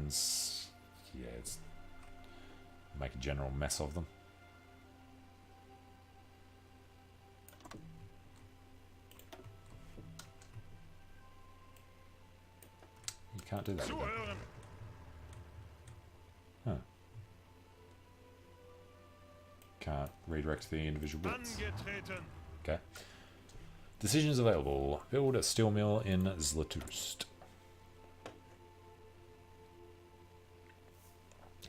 divisions. Yeah, it's make a general mess of them. You can't do that. Huh. Can't redirect the individual bits. Okay. Decisions available. Build a steel mill in Zlatust.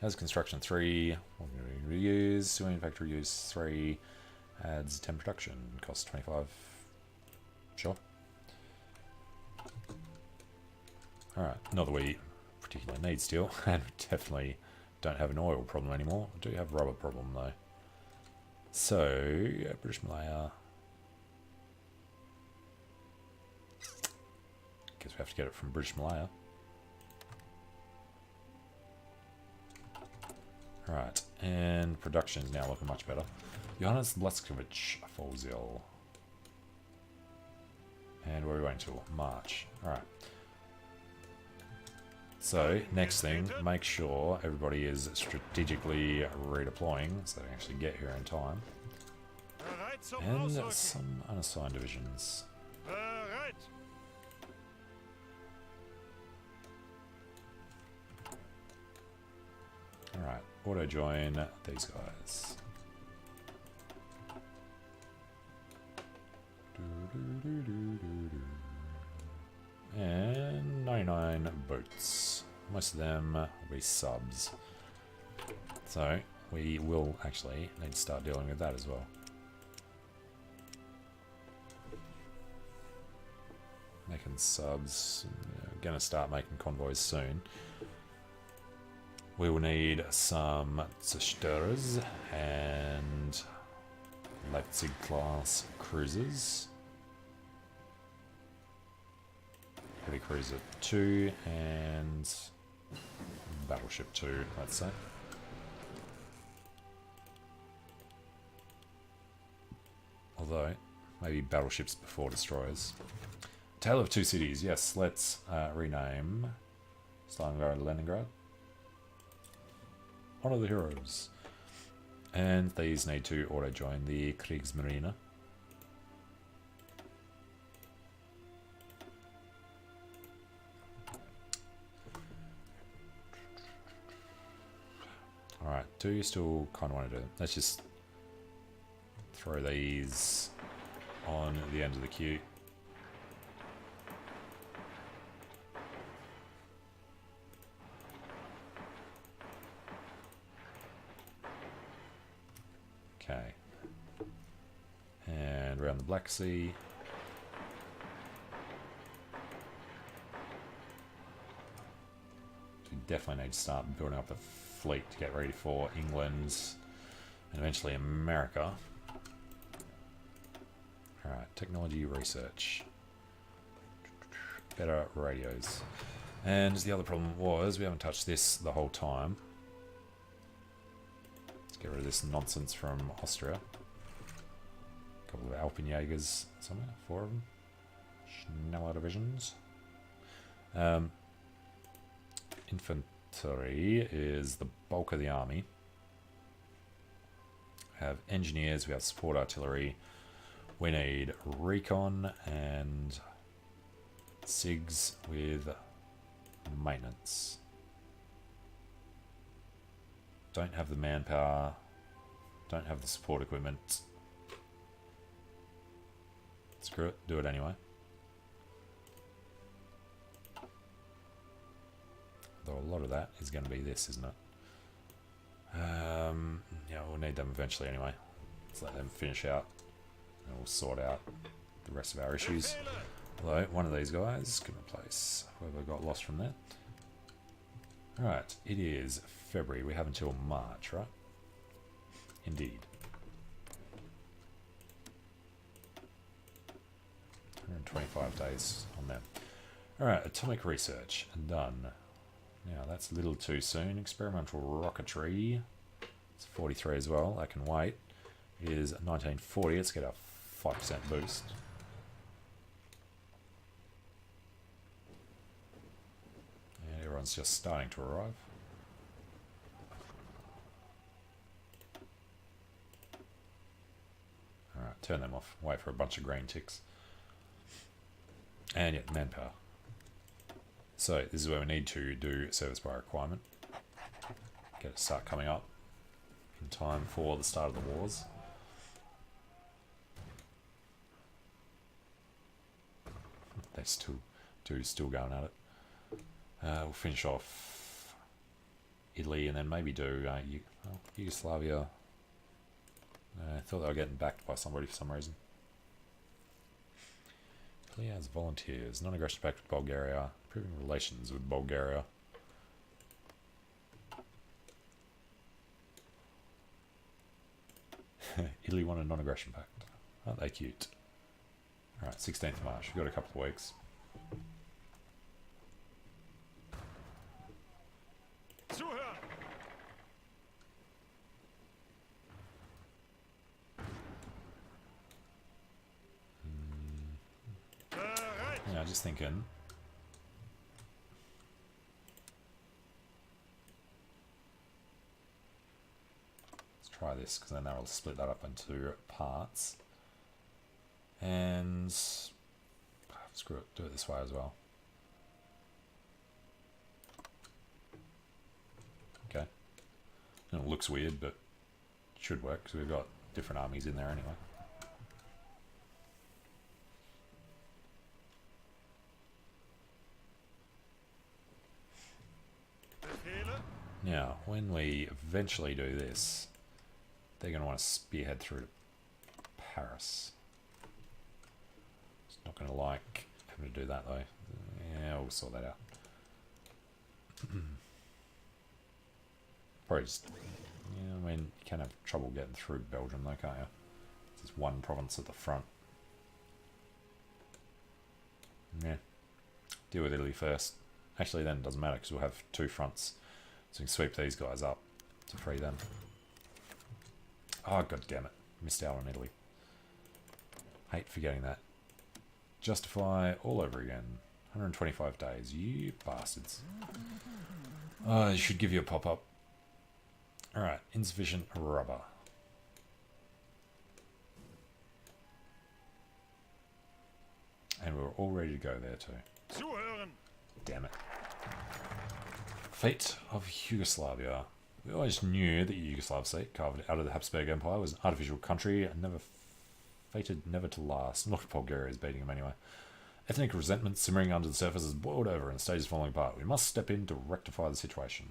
Has construction 3. What are we going to use? Civilian factory use 3. Adds 10 production. Costs 25. Sure. Alright, not that we particularly need steel, and we definitely don't have an oil problem anymore. We do have a rubber problem though. So, British Malaya. Guess we have to get it from British Malaya. Alright, and production is now looking much better. Johannes Bleskovich Folzil. And where are we going till? March. Alright. So, next thing, make sure everybody is strategically redeploying so they can actually get here in time. And some unassigned divisions. Alright, auto join these guys. And 99 boats. Most of them will be subs. So we will actually need to start dealing with that as well. Making subs. Gonna start making convoys soon. We will need some Zerstörers and Leipzig class cruisers. Heavy cruiser 2 and battleship 2, let's say. Although, maybe battleships before destroyers. Tale of Two Cities, yes, let's rename Stalingrad, Leningrad. Honor the heroes. And these need to auto-join the Kriegsmarine. Alright, do you still kind of want to do it? Let's just throw these on the end of the queue. Okay. And around the Black Sea. We definitely need to start building up a fleet to get ready for England and eventually America. Alright, technology research. Better radios. And the other problem was we haven't touched this the whole time. Let's get rid of this nonsense from Austria. A couple of Alpenjägers somewhere, 4 of them. Schneller divisions. Infantry is the bulk of the army. We have engineers, we have support artillery. We need recon and SIGs with maintenance. Don't have the manpower. Don't have the support equipment. Screw it, do it anyway. Though a lot of that is going to be this, isn't it? Yeah, we'll need them eventually anyway. Let's let them finish out and we'll sort out the rest of our issues. Although, one of these guys can replace whoever got lost from that. Alright, it is February. We have until March, right? Indeed. 125 days on that. Alright, atomic research. Done. Now, that's a little too soon. Experimental rocketry. It's 43 as well. That can wait. It is 1940. Let's get a 5% boost. one's just starting to arrive. Alright, turn them off. Wait for a bunch of green ticks. And yet, manpower. So, this is where we need to do service by requirement. Get it start coming up in time for the start of the wars. They still going at it. We'll finish off Italy and then maybe do Yugoslavia. I thought they were getting backed by somebody for some reason. Italy has volunteers. Non-aggression pact with Bulgaria. Improving relations with Bulgaria. Italy won a non-aggression pact. Aren't they cute? Alright, 16th March. We've got a couple of weeks. Yeah, just thinking. Let's try this, because then that will split that up into parts. And screw it, do it this way as well. Okay. And it looks weird, but it should work, because we've got different armies in there anyway. Now, when we eventually do this, they're going to want to spearhead through to Paris. It's not going to like having to do that though. Yeah, we'll sort that out. Probably just, yeah, I mean, you can have trouble getting through Belgium though, can't you? There's one province at the front. Yeah. Deal with Italy first. Actually, then it doesn't matter because we'll have two fronts. So we can sweep these guys up to free them. Oh, god damn it. Missed out on Italy. Hate forgetting that. Justify all over again. 125 days. You bastards. Oh, it should give you a pop-up. Alright, insufficient rubber. And we're all ready to go there too. Damn it. Fate of Yugoslavia. We always knew that Yugoslav state, carved out of the Habsburg Empire, was an artificial country and fated never to last. Look, Bulgaria is beating them anyway. Ethnic resentment simmering under the surface has boiled over and the state is falling apart. We must step in to rectify the situation.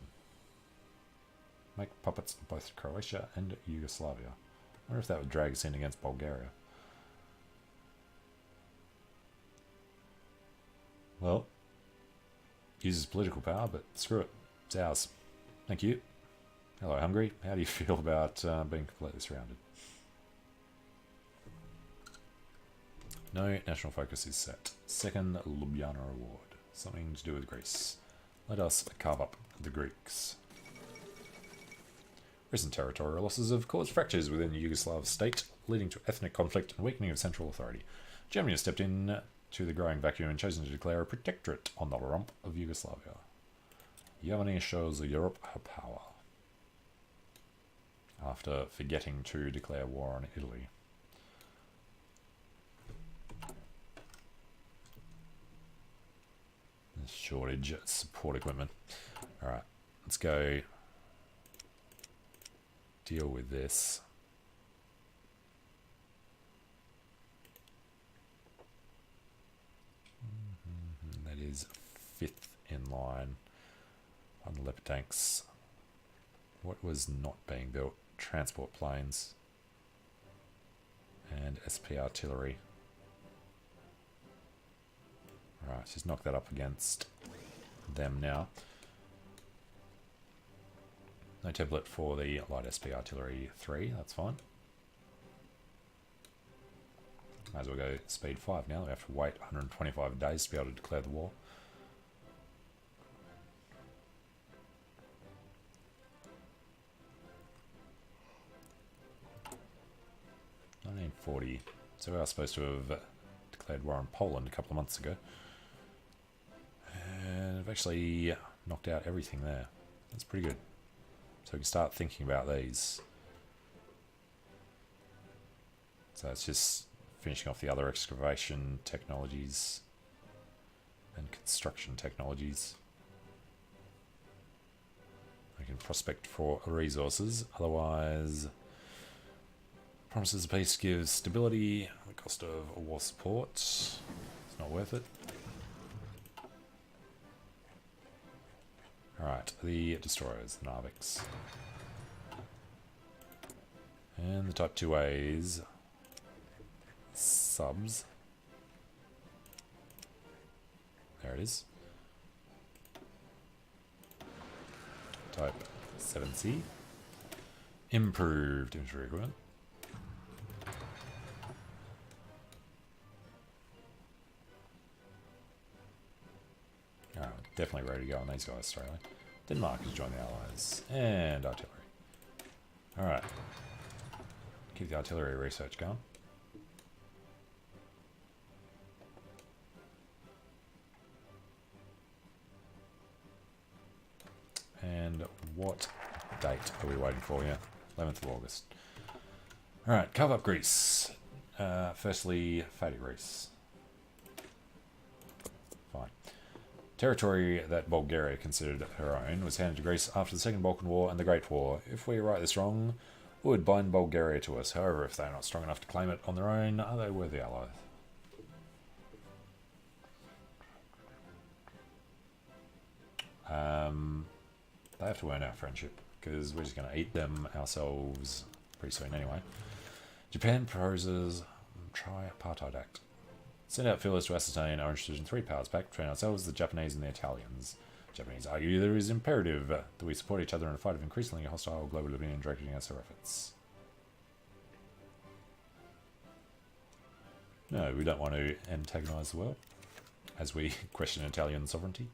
Make puppets of both Croatia and Yugoslavia. I wonder if that would drag us in against Bulgaria. Well, uses political power, but screw it. It's ours. Thank you. Hello, Hungary. How do you feel about being completely surrounded? No national focus is set. Second Ljubljana Award. Something to do with Greece. Let us carve up the Greeks. Recent territorial losses have caused fractures within the Yugoslav state, leading to ethnic conflict and weakening of central authority. Germany has stepped in to the growing vacuum and chosen to declare a protectorate on the rump of Yugoslavia. Germany shows Europe her power. After forgetting to declare war on Italy. Shortage of support equipment. Alright, let's go deal with this. That is 5th in line on the leopard tanks. What was not being built? Transport planes and SP artillery. Right, just knock that up against them now. No template for the light SP artillery 3, that's fine. Might as well go speed 5 now. We have to wait 125 days to be able to declare the war. $1940. So we are supposed to have declared war on Poland a couple of months ago. And I've actually knocked out everything there. That's pretty good. So we can start thinking about these. So it's just finishing off the other excavation technologies and construction technologies. We can prospect for resources, otherwise promises of peace gives stability, the cost of war support, it's not worth it. Alright, the destroyers, the Narviks. And the Type 2As, subs. There it is. Type 7C. Improved infantry equipment. Definitely ready to go on these guys straight away. Denmark has joined the Allies. And artillery. Alright. Keep the artillery research going. And what date are we waiting for here? 11th of August. Alright, carve up Greece. Firstly, fatty Greece. Fine. Territory that Bulgaria considered her own was handed to Greece after the Second Balkan War and the Great War. If we write this wrong, would bind Bulgaria to us. However, if they're not strong enough to claim it on their own, are they worthy allies? They have to earn our friendship, because we're just going to eat them ourselves pretty soon anyway. Japan proposes Tripartite Act. Send out feelers to ascertain our interest in 3 powers pact between ourselves, the Japanese and the Italians. The Japanese argue that it is imperative that we support each other in a fight of increasingly hostile global dominion directed against our efforts. No, we don't want to antagonise the world, as we question Italian sovereignty.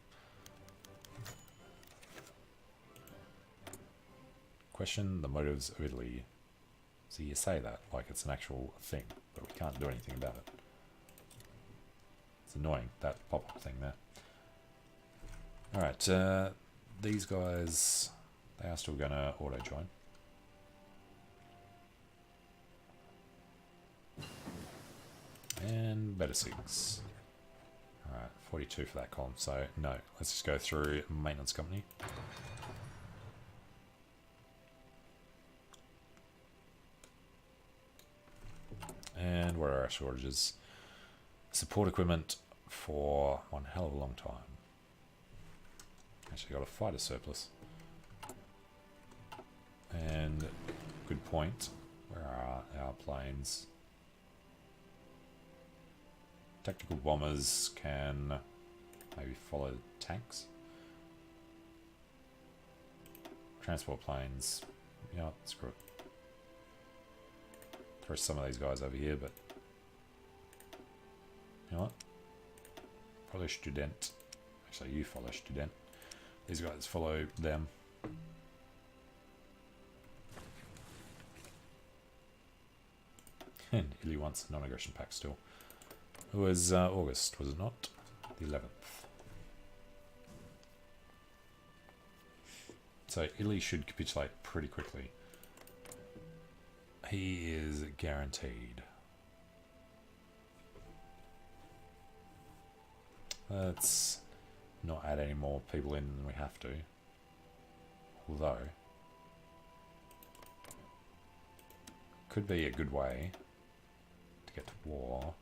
Question the motives of Italy. So you say that like it's an actual thing, but we can't do anything about it. It's annoying, that pop-up thing there. Alright, these guys, they are still going to auto-join. And better 6. Alright, 42 for that column, so no. Let's just go through maintenance company. And what are our shortages? Support equipment for one hell of a long time. Actually got a fighter surplus. And good point. Where are our planes? Tactical bombers can maybe follow tanks. Transport planes. Yeah, screw it. Throw some of these guys over here, but you know what? Follow student. Actually, you follow student. These guys follow them. And Italy wants a non-aggression pact still. It was August, was it not? The 11th. So Italy should capitulate pretty quickly. He is guaranteed. Let's not add any more people in than we have to. Although, could be a good way to get to war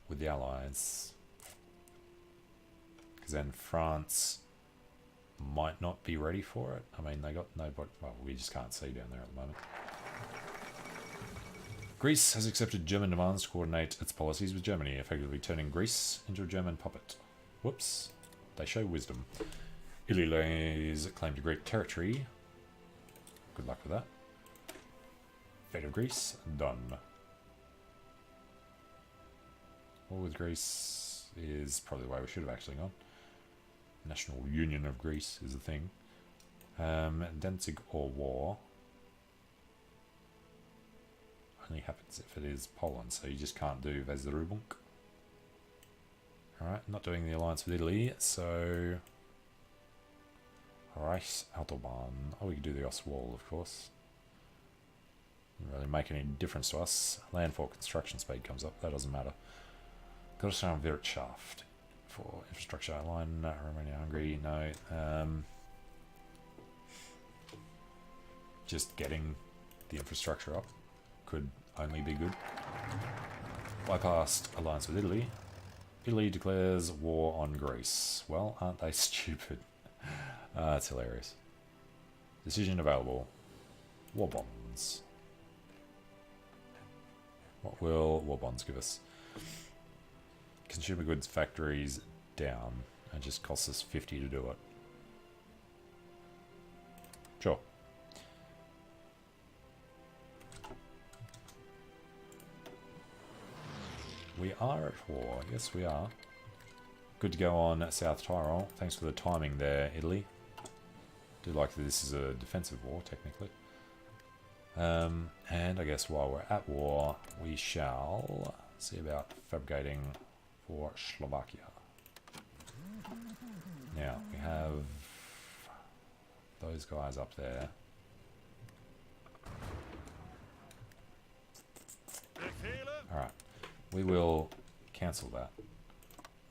with the Allies. Because then France might not be ready for it. I mean, they got nobody. Well, we just can't see down there at the moment. Greece has accepted German demands to coordinate its policies with Germany, effectively turning Greece into a German puppet. Whoops. They show wisdom. Italy lays claim to Greek territory. Good luck with that. Fate of Greece, done. War with Greece is probably the way we should have actually gone. National Union of Greece is the thing. Danzig or war only happens if it is Poland, so you just can't do Weserübung. Alright, not doing the alliance with Italy, so Reichsautobahn. Oh, we could do the Ostwall, of course. Doesn't really make any difference to us. Landfall construction speed comes up. That doesn't matter. Gottesheim Wirtschaft for infrastructure line. Romania, Hungary. No. Just getting the infrastructure up could only be good. Bypassed alliance with Italy. Italy declares war on Greece. Well, aren't they stupid? That's hilarious. Decision available. War bonds. What will war bonds give us? Consumer goods factories down. It just costs us 50 to do it. Sure. We are at war. Yes, we are. Good to go on South Tyrol. Thanks for the timing there, Italy. Do like that this is a defensive war, technically. And I guess while we're at war, we shall see about fabricating for Slovakia. Now, we have those guys up there. Alright. We will cancel that.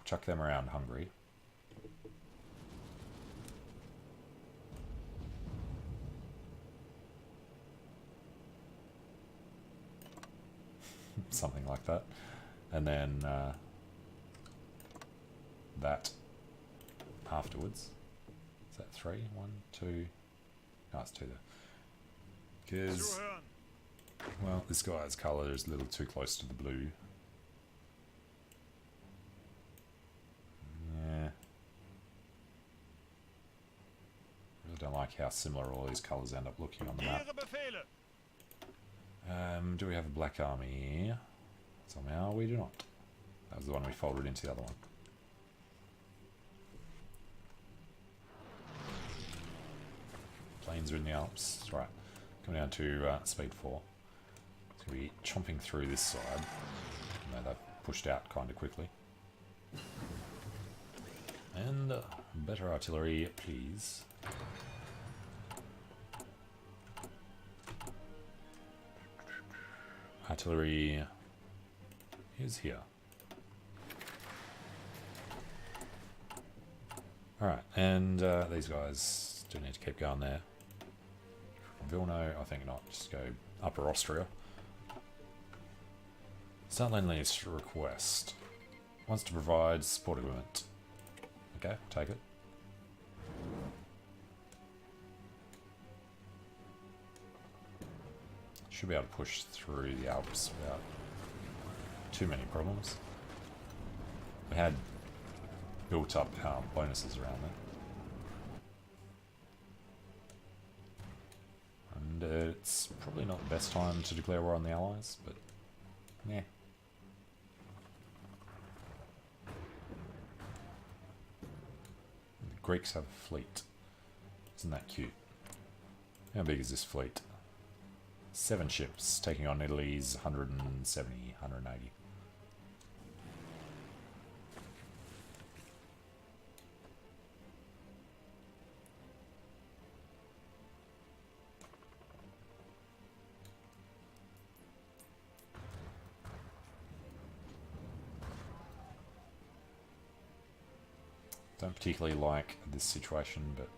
Chuck them around Hungary. Something like that. And then that afterwards. Is that 3? 1, 2. No, it's 2 there. Because, well, this guy's colour is a little too close to the blue. Yeah. Really don't like how similar all these colours end up looking on the map. Do we have a black army? Somehow we do not. That was the one we folded into the other one. Plains are in the Alps. That's right. Coming down to speed 4. It's going to be chomping through this side. You know, they've pushed out kind of quickly. And better artillery, please. Artillery is here. Alright, and these guys do need to keep going there. Vilno, I think not. Just go Upper Austria. Start-Lend-Lease request. Wants to provide support equipment. Okay, take it. Should be able to push through the Alps without too many problems. We had built up our bonuses around there. And it's probably not the best time to declare war on the Allies, but yeah. The Greeks have a fleet. Isn't that cute? How big is this fleet? 7 ships, taking on Italy's 170, 180. Don't particularly like this situation, but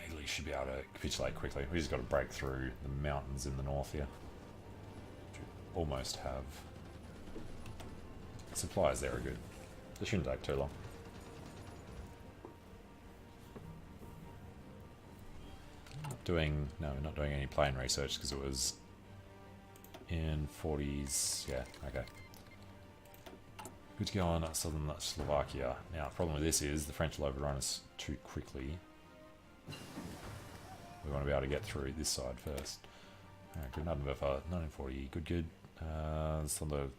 Italy should be able to capitulate quickly. We just got to break through the mountains in the north here. Almost have. Supplies there are good. They shouldn't take too long. Not doing any plane research because it was in 40s. Yeah, okay. Good to go on southern Slovakia. Now, the problem with this is the French will overrun us too quickly. We want to be able to get through this side first. Grenadienwerfer, 1940, good. Some of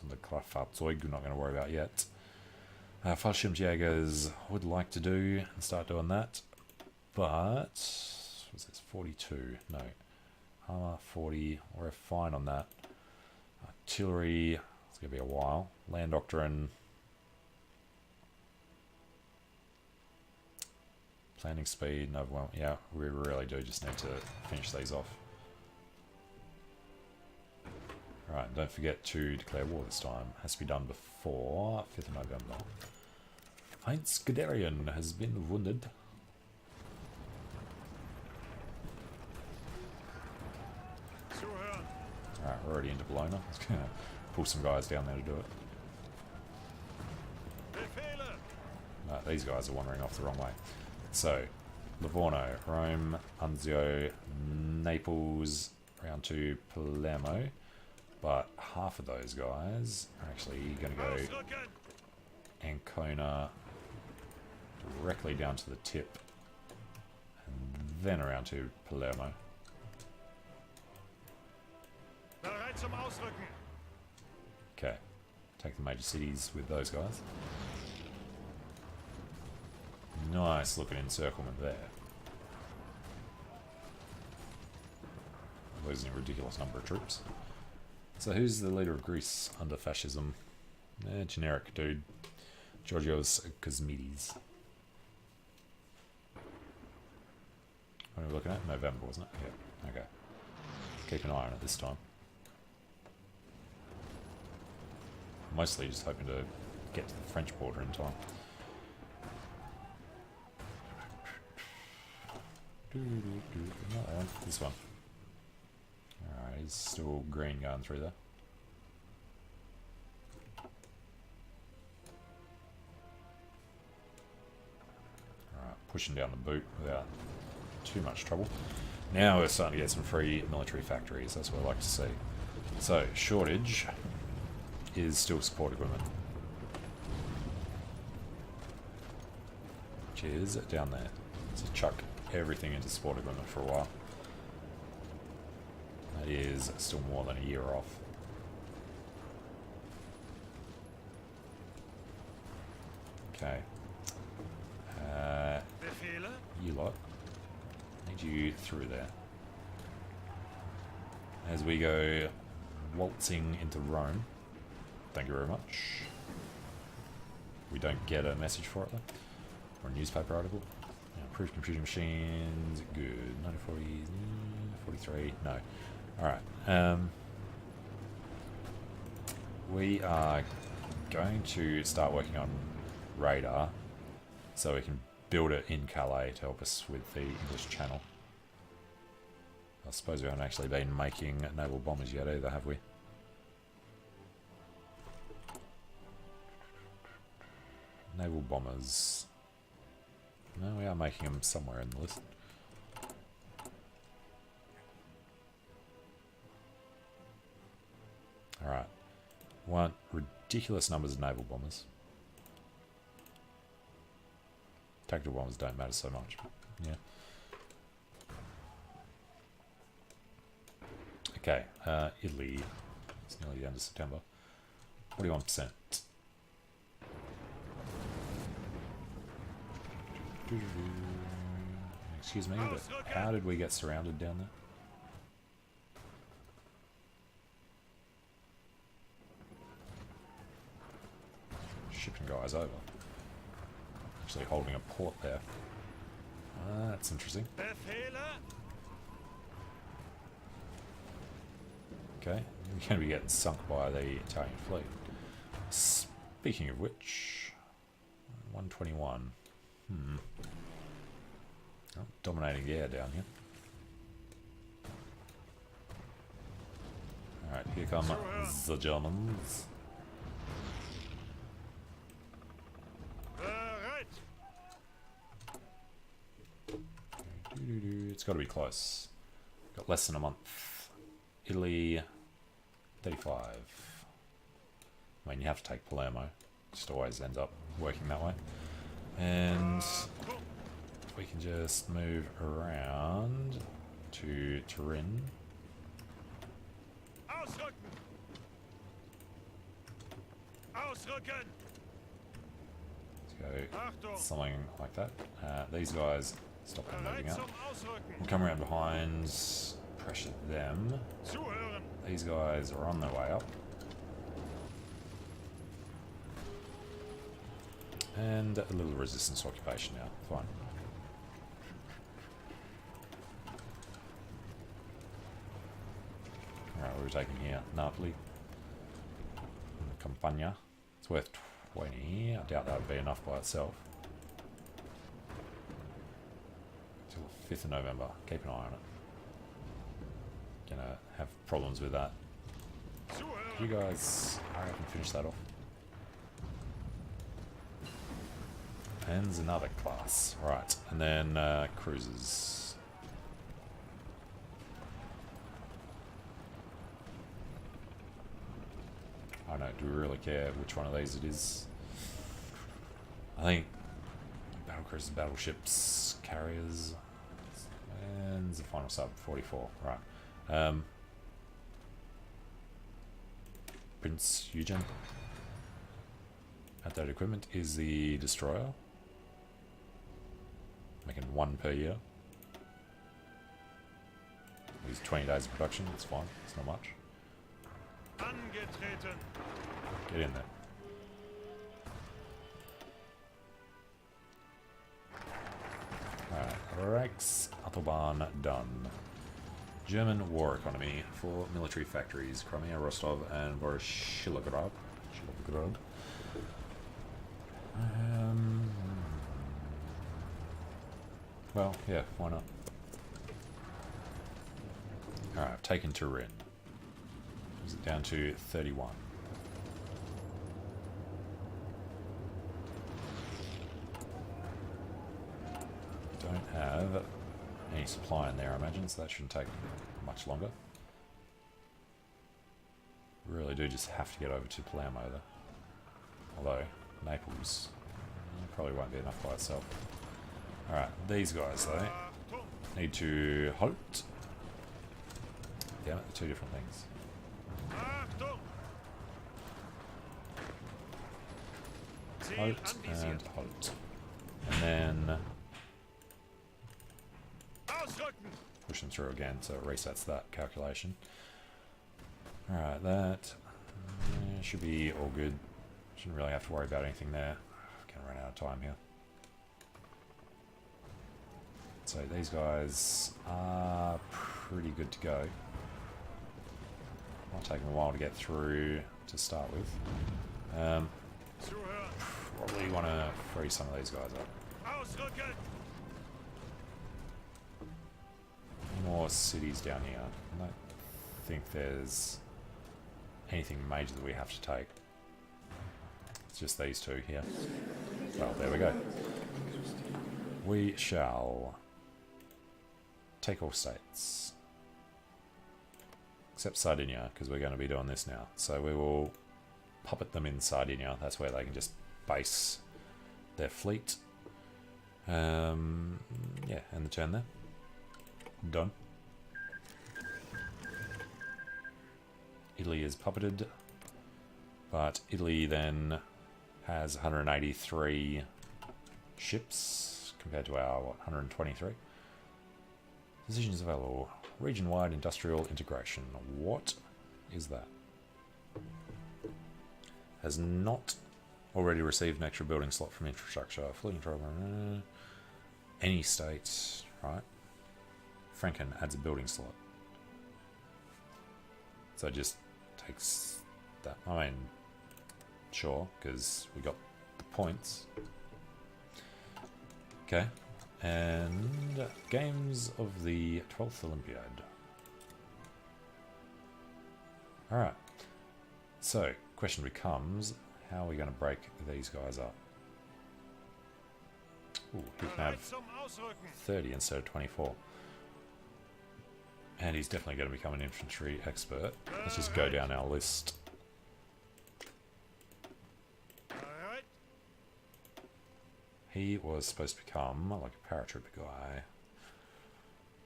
the Kraftfahrzeug we're not going to worry about yet. Fallschirmjägers would like to do and start doing that, but was this 42? No, armor 40. We're fine on that. Artillery, it's going to be a while. Land doctrine. Planning speed, no overwhelm. Yeah, we really do just need to finish these off. Alright, don't forget to declare war this time. Has to be done before 5th of November. Heinz Guderian has been wounded. Alright, we're already into Bologna. Let's pull some guys down there to do it. No, these guys are wandering off the wrong way. So, Livorno, Rome, Anzio, Naples, round to Palermo. But half of those guys are actually going to go Ancona directly down to the tip. And then around to Palermo. Okay, take the major cities with those guys. Nice looking encirclement there. Losing a ridiculous number of troops. So who's the leader of Greece under fascism? Generic dude. Georgios Kosmides. What are we looking at? November, wasn't it? Yeah, okay. Keep an eye on it this time. Mostly just hoping to get to the French border in time. Not that one, this one. Alright, he's still green going through there. Alright, pushing down the boot without too much trouble. Now we're starting to get some free military factories, that's what I like to see. So, shortage is still support equipment. Which is down there. So chuck everything into support equipment for a while. That is still more than a year off. Okay. You lot. Need you through there. As we go waltzing into Rome. Thank you very much. We don't get a message for it though. Or a newspaper article. Improved computing machines. Good. 1940s. 43. No. Alright. We are going to start working on radar so we can build it in Calais to help us with the English Channel. I suppose we haven't actually been making naval bombers yet either, have we? Naval bombers. No, we are making them somewhere in the list. Alright. Want ridiculous numbers of naval bombers. Tactical bombers don't matter so much. Yeah. Okay. Italy. It's nearly the end of September. 41%. Excuse me, but how did we get surrounded down there? Shipping guys over. Actually holding a port there. That's interesting. Okay, we're going to be getting sunk by the Italian fleet. Speaking of which, 121. Oh, dominating the air down here. Alright, here come the Germans. It's got to be close. Got less than a month. Italy, 35. I mean, you have to take Palermo. Just always ends up working that way. And we can just move around to Turin. Let's go something like that. These guys stop them moving up. We'll come around behind, pressure them. These guys are on their way up. And a little resistance occupation now. Fine. we're taking here? Napoli. Campania. It's worth 20. I doubt that would be enough by itself. Till 5th of November. Keep an eye on it. Gonna have problems with that. You guys, I can finish that off. And there's another class. Right, and then cruisers. I don't know, do we really care which one of these it is? I think battle cruisers, battleships, carriers, and the final sub, 44. Right. Prince Eugen. At that equipment is the destroyer. Making 1 per year. These 20 days of production, it's fine, it's not much. Get in there. Alright, Rex Autobahn done. German war economy for military factories, Crimea, Rostov, and Voroshilovgrad. Well, yeah, why not? Alright, I've taken Turin. Is it down to 31? Don't have any supply in there, I imagine, so that shouldn't take much longer. Really do just have to get over to Palermo, though. Although, Naples probably won't be enough by itself. Alright, these guys, though, need to halt. Damn it, they're 2 different things. Halt and halt. And then push them through again, so it resets that calculation. Alright, that should be all good. Shouldn't really have to worry about anything there. Gonna run out of time here. So these guys are pretty good to go. Might take them a while to get through to start with. Probably want to free some of these guys up. More cities down here. I don't think there's anything major that we have to take. It's just these 2 here. Well, there we go. We shall take all states. Except Sardinia, because we're going to be doing this now. So we will puppet them in Sardinia. That's where they can just base their fleet. Yeah, end the turn there. Done. Italy is puppeted, but Italy then has 183 ships compared to our, what, 123? Decisions available. Region-wide industrial integration. What is that? Has not already received an extra building slot from infrastructure. Fully control. Any state, right? Franken adds a building slot. So it just takes that. I mean, sure, because we got the points. Okay. And games of the 12th Olympiad. Alright. So, question becomes, how are we going to break these guys up? Ooh, he can have 30 instead of 24. And he's definitely going to become an infantry expert. Let's just go down our list. He was supposed to become like a paratrooper guy.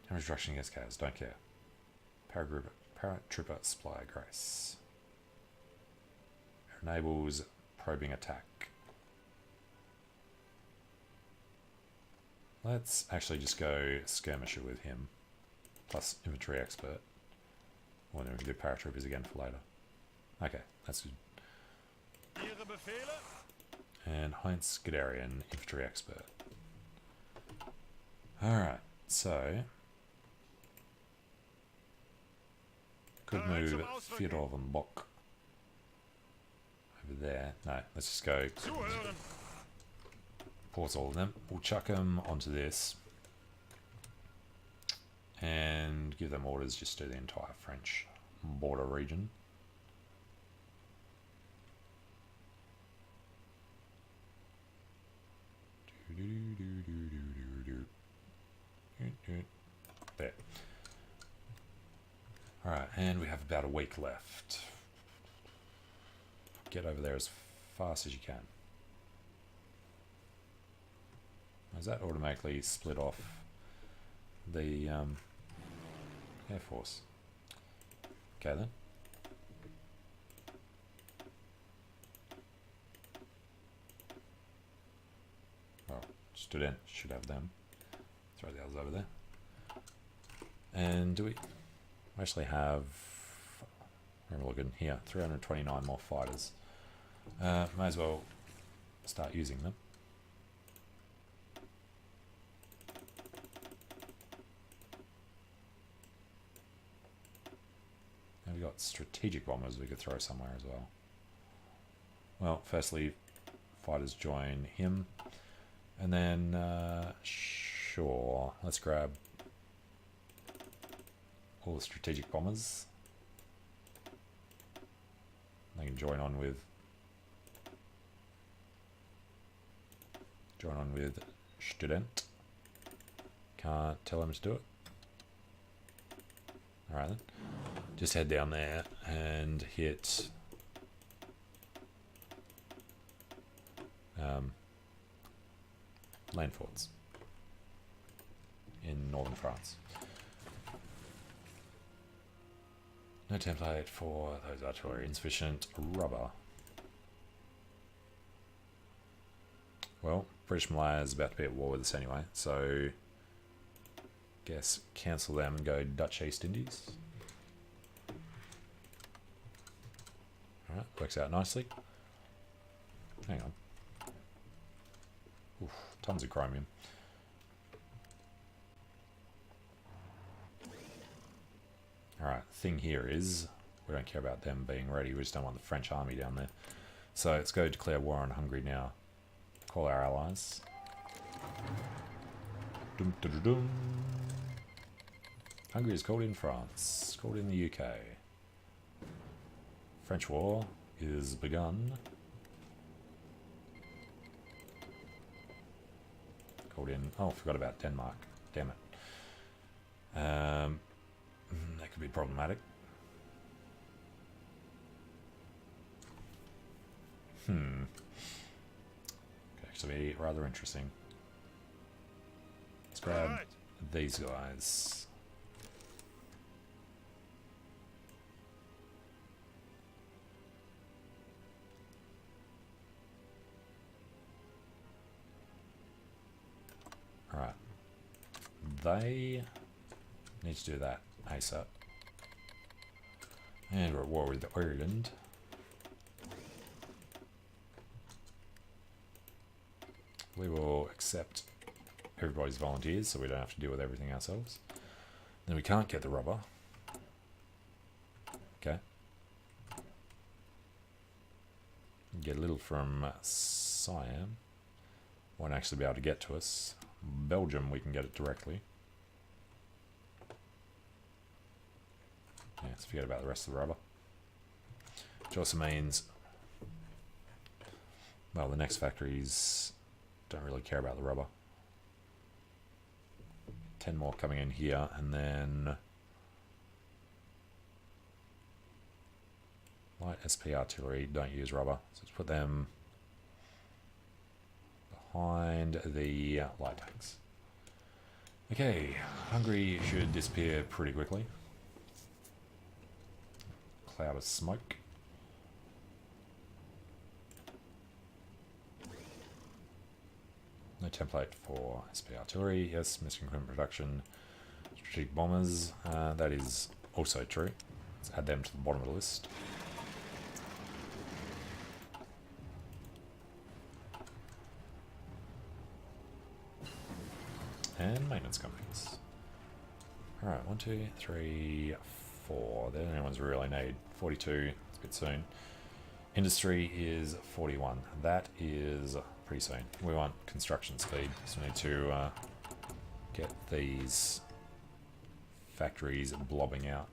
Damage reduction against chaos, don't care. Paratrooper supply grace. Enables probing attack. Let's actually just go skirmisher with him. Plus infantry expert. Well, then we can do paratroopers again for later. Okay, that's good. And Heinz Guderian, infantry expert. Alright, so Could move Fyodor and Bock over there. No, let's just go pause all of them. We'll chuck them onto this and give them orders just to the entire French border region. There. Alright, and we have about a week left. Get over there as fast as you can. Does that automatically split off the Air Force? Okay then. Well, student should have them. Throw the others over there. And do we actually have, where am I looking here, 329 more fighters. May as well start using them. And we've got strategic bombers we could throw somewhere as well. Well, firstly, fighters join him. And then, sure, let's grab all the strategic bombers. They can join on with student. Can't tell him to do it. Alright then. Just head down there and hit land forts in northern France. No template for those artillery. Insufficient rubber. Well, British Malaya is about to be at war with us anyway, so guess cancel them and go Dutch East Indies. Alright, works out nicely. Hang on. Oof, tons of chromium. Alright, thing here is, we don't care about them being ready, we just don't want the French army down there. So let's go declare war on Hungary now. Call our allies. Dum, dum, dum, dum. Hungary is called in France, called in the UK. French war is begun. Called in, oh, forgot about Denmark, damn it. That could be problematic. Could actually be rather interesting. Let's grab these guys. Alright. They need to do that ASAP. And we're at war with Ireland. We will accept everybody's volunteers so we don't have to deal with everything ourselves. Then we can't get the rubber. Okay. Get a little from Siam. Won't actually be able to get to us. Belgium, we can get it directly. Yeah, let's forget about the rest of the rubber. Which also means, well, the next factories don't really care about the rubber. 10 more coming in here, and then light SP artillery don't use rubber, so let's put them behind the light tanks. Okay, Hungary should disappear pretty quickly. Cloud of smoke. No template for SP artillery. Yes, missing equipment production. Strategic bombers. That is also true. Let's add them to the bottom of the list. And maintenance companies. Alright, 1, 2, 3, 44. The only ones we really need. 42, it's a bit soon. Industry is 41. That is pretty soon. We want construction speed, so we need to get these factories blobbing out.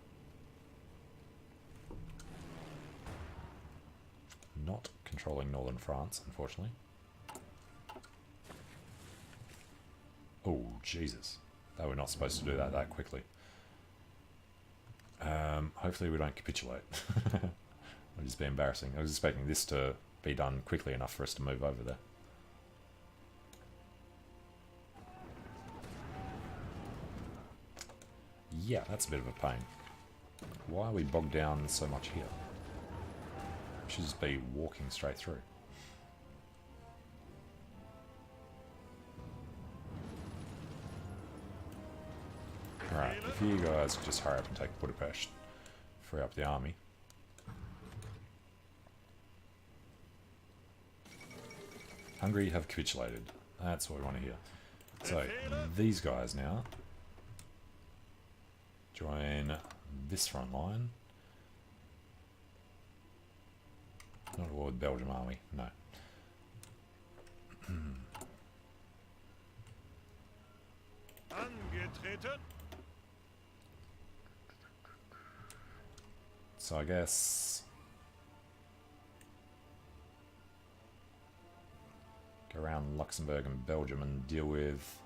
Not controlling northern France, unfortunately. Oh, Jesus. They were not supposed to do that quickly. Hopefully we don't capitulate. It'll just be embarrassing. I was expecting this to be done quickly enough for us to move over there. Yeah, that's a bit of a pain. Why are we bogged down so much here? We should just be walking straight through. Alright, if you guys could just hurry up and take Budapest, free up the army. Hungary have capitulated. That's what we want to hear. So, these guys now join this front line. Not a war with Belgium, are we? No. So I guess go around Luxembourg and Belgium and deal with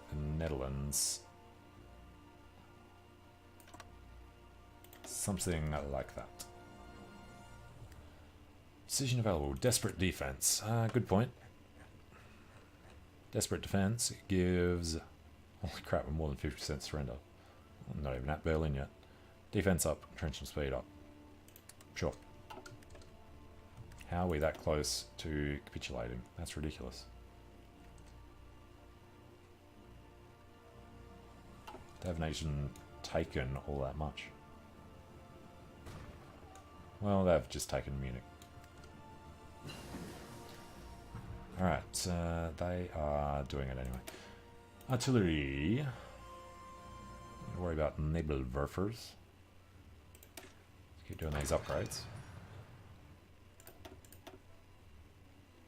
the Netherlands. Something like that. Decision available. Desperate defense. Good point. Desperate defense gives... Holy crap, we're more than 50% surrender. I'm not even at Berlin yet. Defense up, entrenchment speed up. Sure. How are we that close to capitulating? That's ridiculous. They haven't even taken all that much. Well, they've just taken Munich. Alright, they are doing it anyway. Artillery. Don't worry about Nebelwerfers. Keep doing these upgrades.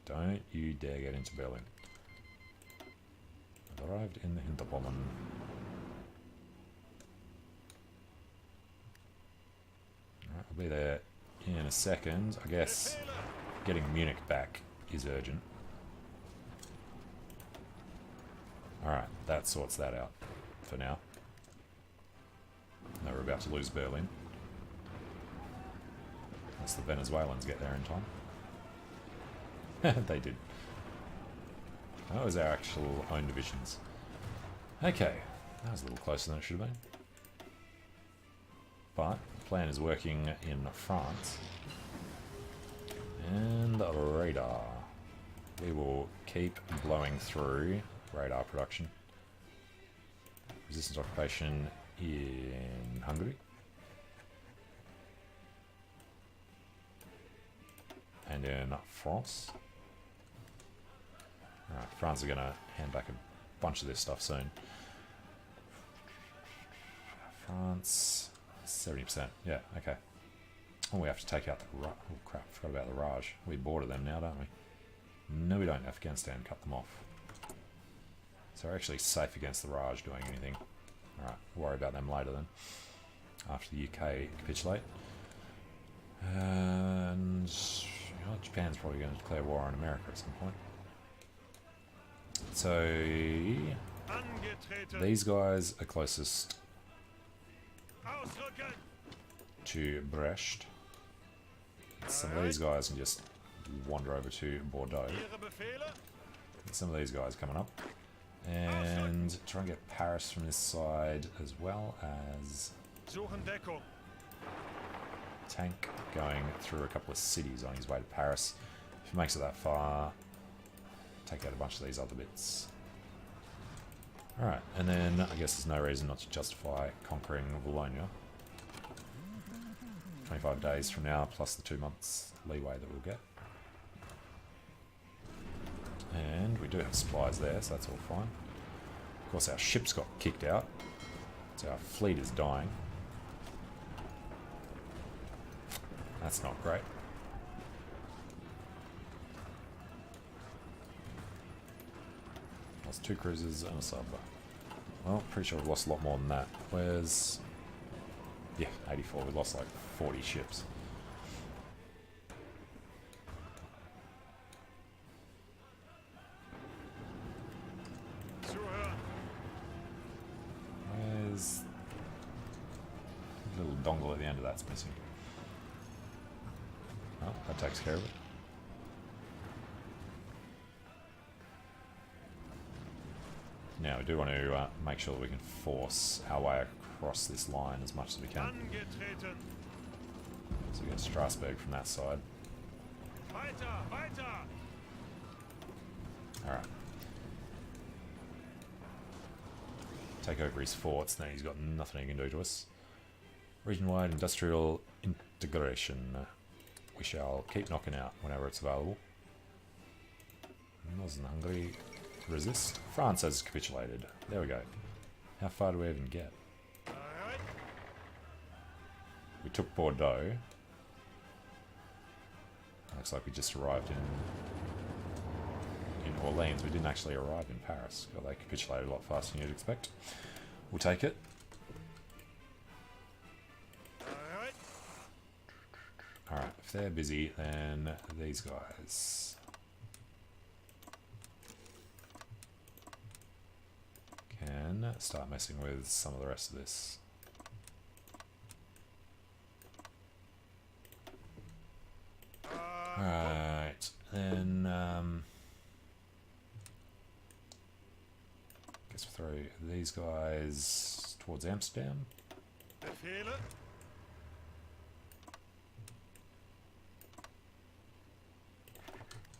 Don't you dare get into Berlin. I've arrived in the Hinterpommern. Alright, we'll be there in a second. I guess getting Munich back is urgent. Alright, that sorts that out for now. Now we're about to lose Berlin. Unless the Venezuelans get there in time. They did. That was our actual own divisions. Okay, that was a little closer than it should have been. But the plan is working in France. And radar. We will keep blowing through radar production. Resistance occupation in Hungary. And in France. Alright, France are going to hand back a bunch of this stuff soon. France, 70%. Yeah, okay. Oh, we have to take out the... Oh crap, forgot about the Raj. We border them now, don't we? No, we don't. Afghanistan, cut them off. So we're actually safe against the Raj doing anything. Alright, we'll worry about them later then. After the UK capitulate. And... you know, Japan's probably going to declare war on America at some point. So... these guys are closest to Brest. Some of these guys can just wander over to Bordeaux. Some of these guys coming up. And try and get Paris from this side, as well as tank going through a couple of cities on his way to Paris. If he makes it that far, take out a bunch of these other bits. Alright, and then I guess there's no reason not to justify conquering Wallonia. 25 days from now, plus the 2 months leeway that we'll get. And we do have supplies there, so that's all fine. Of course, our ships got kicked out, so our fleet is dying. That's not great. Lost 2 cruisers and a sub. Well, pretty sure we've lost a lot more than that. Where's... Yeah, 84. We lost like 40 ships. Where's... The little dongle at the end of that's missing. Oh, that takes care of it. Now we do want to make sure that we can force our way across this line as much as we can. So we get Strasbourg from that side. Alright. Take over his forts, now he's got nothing he can do to us. Region-wide industrial integration. We shall keep knocking out whenever it's available. Northern Hungary resist. France has capitulated. There we go. How far do we even get? We took Bordeaux. Looks like we just arrived in Orleans. We didn't actually arrive in Paris. God, they capitulated a lot faster than you'd expect. We'll take it. Alright, if they're busy, then these guys can start messing with some of the rest of this. Alright, then guess we'll throw these guys towards Amsterdam.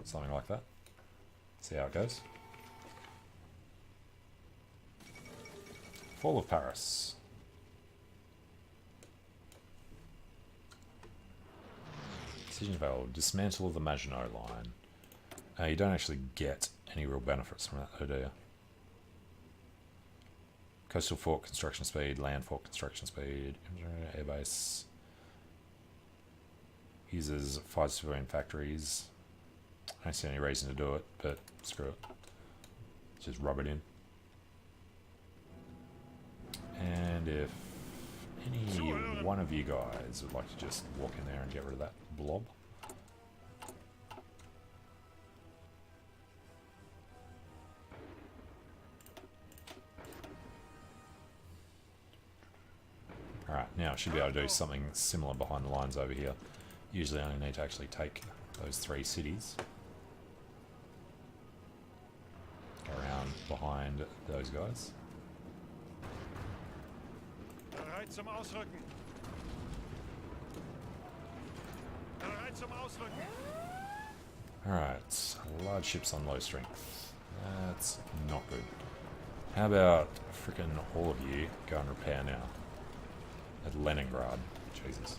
Something like that. See how it goes. Fall of Paris. Decision available. Dismantle the Maginot Line. You don't actually get any real benefits from that, do you? Coastal fort construction speed, land fort construction speed, airbase. Uses 5 civilian factories. I don't see any reason to do it, but screw it. Just rub it in. And if any one of you guys would like to just walk in there and get rid of that blob. Alright, now I should be able to do something similar behind the lines over here. Usually I only need to actually take those 3 cities. Go around behind those guys. Alright, large ships on low strength. That's not good. How about frickin' all of you go and repair now? At Leningrad. Jesus.